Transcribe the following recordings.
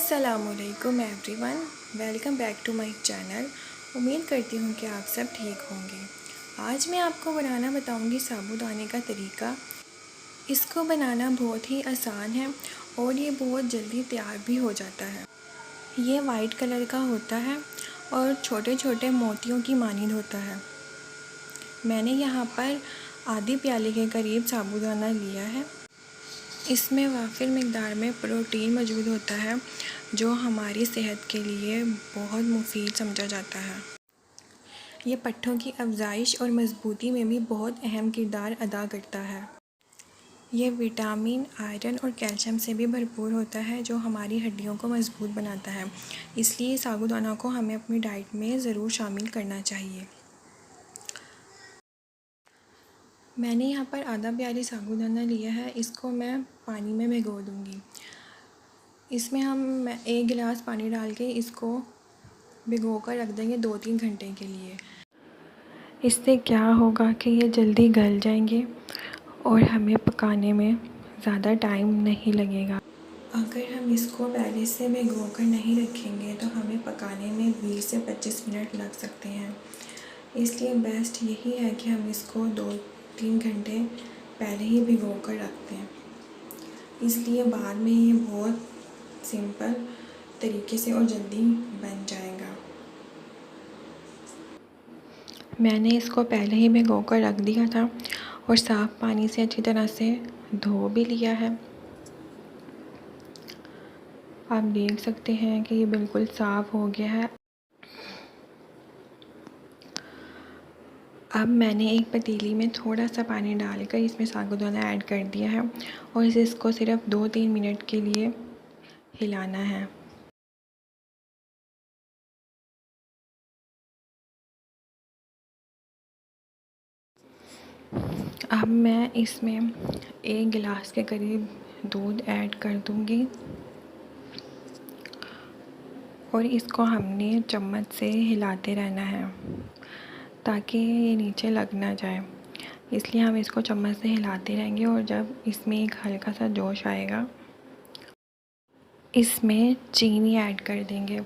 अस्सलामुअलैकुम everyone, welcome back to my channel. उम्मीद करती हूँ कि आप सब ठीक होंगे। आज मैं आपको बनाना बताऊँगी साबूदाने का तरीका। इसको बनाना बहुत ही आसान है और ये बहुत जल्दी तैयार भी हो जाता है। ये वाइट कलर का होता है और छोटे छोटे मोतियों की मानिंद होता है। मैंने यहाँ पर आधी प्याली के करीब साबूदाना लिया है। इसमें वाफिर मिक़दार में प्रोटीन मौजूद होता है जो हमारी सेहत के लिए बहुत मुफीद समझा जाता है। ये पट्ठों की अफजाइश और मजबूती में भी बहुत अहम किरदार अदा करता है। ये विटामिन, आयरन और कैल्शियम से भी भरपूर होता है जो हमारी हड्डियों को मजबूत बनाता है। इसलिए साबूदाना को हमें अपनी डाइट में ज़रूर शामिल करना चाहिए। मैंने यहाँ पर आधा प्याली साबूदाना लिया है। इसको मैं पानी में भिगो दूँगी। इसमें हम 1 गिलास पानी डाल के इसको भिगो कर रख देंगे 2-3 घंटे के लिए। इससे क्या होगा कि ये जल्दी गल जाएंगे और हमें पकाने में ज़्यादा टाइम नहीं लगेगा। अगर हम इसको पहले से भिगो कर नहीं रखेंगे तो हमें पकाने में 20 से 25 मिनट लग सकते हैं। इसलिए बेस्ट यही है कि हम इसको 2-3 घंटे पहले ही भिगो कर रखते हैं। इसलिए बाद में ये बहुत सिंपल तरीके से और जल्दी बन जाएगा। मैंने इसको पहले ही भिगो कर रख दिया था और साफ़ पानी से अच्छी तरह से धो भी लिया है। आप देख सकते हैं कि ये बिल्कुल साफ़ हो गया है। अब मैंने एक पतीली में थोड़ा सा पानी डालकर इसमें साबूदाना ऐड कर दिया है और इसको सिर्फ 2-3 मिनट के लिए हिलाना है। अब मैं इसमें 1 गिलास के करीब दूध ऐड कर दूंगी और इसको हमने चम्मच से हिलाते रहना है ताकि ये नीचे लग ना जाए। इसलिए हम इसको चम्मच से हिलाते रहेंगे और जब इसमें एक हल्का सा जोश आएगा इसमें चीनी ऐड कर देंगे।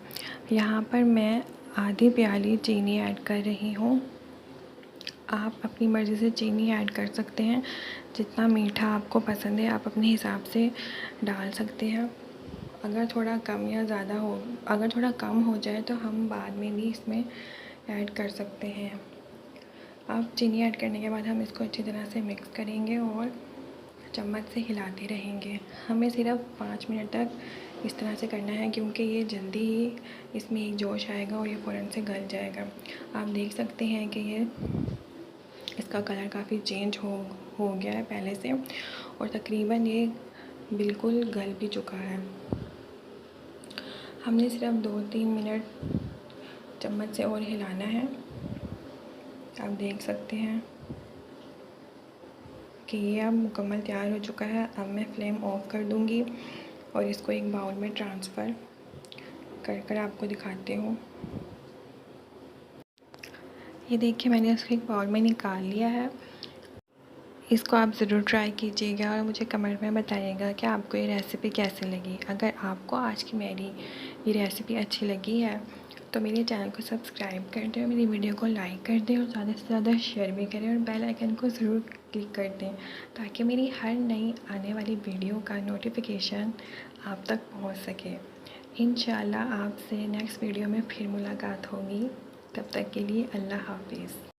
यहाँ पर मैं आधी प्याली चीनी ऐड कर रही हूँ। आप अपनी मर्ज़ी से चीनी ऐड कर सकते हैं। जितना मीठा आपको पसंद है आप अपने हिसाब से डाल सकते हैं। अगर थोड़ा कम हो जाए तो हम बाद में भी इसमें ऐड कर सकते हैं। अब चीनी ऐड करने के बाद हम इसको अच्छी तरह से मिक्स करेंगे और चम्मच से हिलाते रहेंगे। हमें सिर्फ 5 मिनट तक इस तरह से करना है क्योंकि ये जल्दी ही इसमें एक जोश आएगा और ये फ़ौरन से गल जाएगा। आप देख सकते हैं कि ये इसका कलर काफ़ी चेंज हो गया है पहले से और तकरीबन ये बिल्कुल गल भी चुका है। हमने सिर्फ 2-3 मिनट चम्मच से और हिलाना है। आप देख सकते हैं कि ये अब मुकम्मल तैयार हो चुका है। अब मैं फ्लेम ऑफ कर दूंगी और इसको एक बाउल में ट्रांसफ़र कर आपको दिखाती हूँ। ये देखिए मैंने इसको एक बाउल में निकाल लिया है। इसको आप ज़रूर ट्राई कीजिएगा और मुझे कमेंट में बताइएगा कि आपको ये रेसिपी कैसी लगी। अगर आपको आज की मेरी ये रेसिपी अच्छी लगी है तो मेरे चैनल को सब्सक्राइब कर दें और मेरी वीडियो को लाइक कर दें और ज़्यादा से ज़्यादा शेयर भी करें और बेल आइकन को ज़रूर क्लिक कर दें ताकि मेरी हर नई आने वाली वीडियो का नोटिफिकेशन आप तक पहुंच सके। इंशाल्लाह आपसे नेक्स्ट वीडियो में फिर मुलाकात होगी। तब तक के लिए अल्लाह हाफिज़।